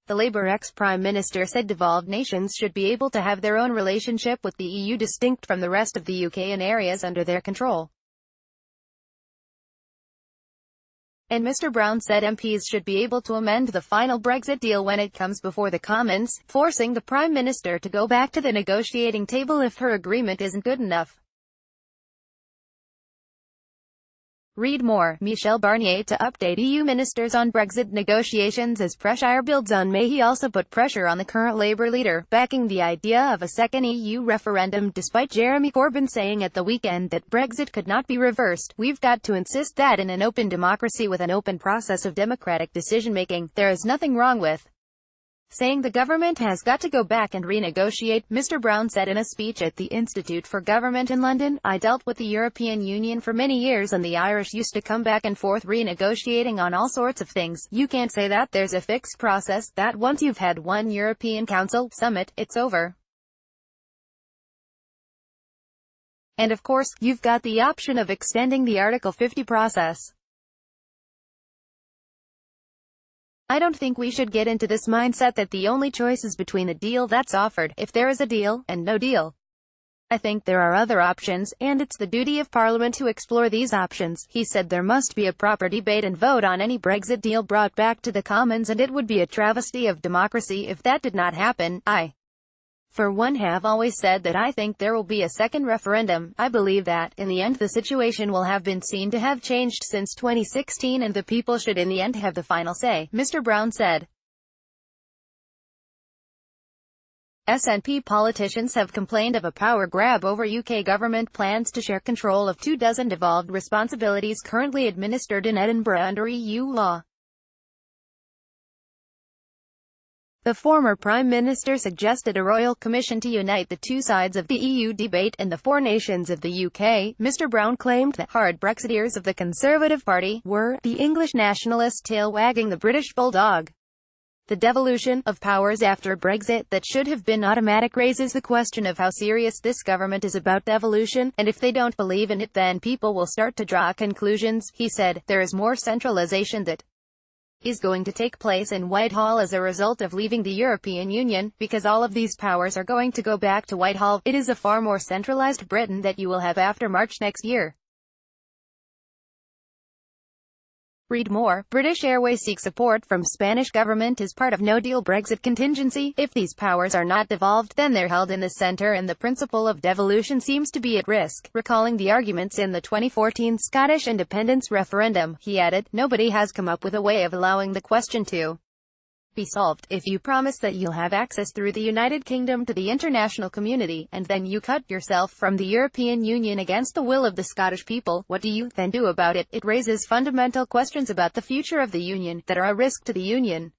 The Labour ex-Prime Minister said devolved nations should be able to have their own relationship with the EU distinct from the rest of the UK in areas under their control. And Mr Brown said MPs should be able to amend the final Brexit deal when it comes before the Commons, forcing the Prime Minister to go back to the negotiating table if her agreement isn't good enough. Read more. Michel Barnier to update EU ministers on Brexit negotiations as pressure builds on May. He also put pressure on the current Labour leader, backing the idea of a second EU referendum, despite Jeremy Corbyn saying at the weekend that Brexit could not be reversed. "We've got to insist that in an open democracy with an open process of democratic decision-making, there is nothing wrong with saying the government has got to go back and renegotiate," Mr Brown said in a speech at the Institute for Government in London. "I dealt with the European Union for many years and the Irish used to come back and forth renegotiating on all sorts of things. You can't say that there's a fixed process, that once you've had one European Council summit, it's over. And of course, you've got the option of extending the Article 50 process. I don't think we should get into this mindset that the only choice is between the deal that's offered, if there is a deal, and no deal. I think there are other options, and it's the duty of Parliament to explore these options." He said there must be a proper debate and vote on any Brexit deal brought back to the Commons, and it would be a travesty of democracy if that did not happen. "I, for one, have always said that I think there will be a second referendum. I believe that, in the end, the situation will have been seen to have changed since 2016 and the people should in the end have the final say," Mr Brown said. SNP politicians have complained of a power grab over UK government plans to share control of 24 devolved responsibilities currently administered in Edinburgh under EU law. The former Prime Minister suggested a royal commission to unite the two sides of the EU debate and the four nations of the UK. Mr Brown claimed that hard Brexiteers of the Conservative Party were the English nationalist tail wagging the British bulldog. The devolution of powers after Brexit that should have been automatic raises the question of how serious this government is about devolution, and if they don't believe in it then people will start to draw conclusions. He said, "There is more centralisation that is going to take place in Whitehall as a result of leaving the European Union, because all of these powers are going to go back to Whitehall. It is a far more centralised Britain that you will have after March next year." Read more. British Airways seeks support from Spanish government as part of no-deal Brexit contingency. If these powers are not devolved, then they're held in the centre and the principle of devolution seems to be at risk. Recalling the arguments in the 2014 Scottish independence referendum, he added, "Nobody has come up with a way of allowing the question to be solved. If you promise that you'll have access through the United Kingdom to the international community, and then you cut yourself from the European Union against the will of the Scottish people, what do you then do about it? It raises fundamental questions about the future of the Union, that are a risk to the Union."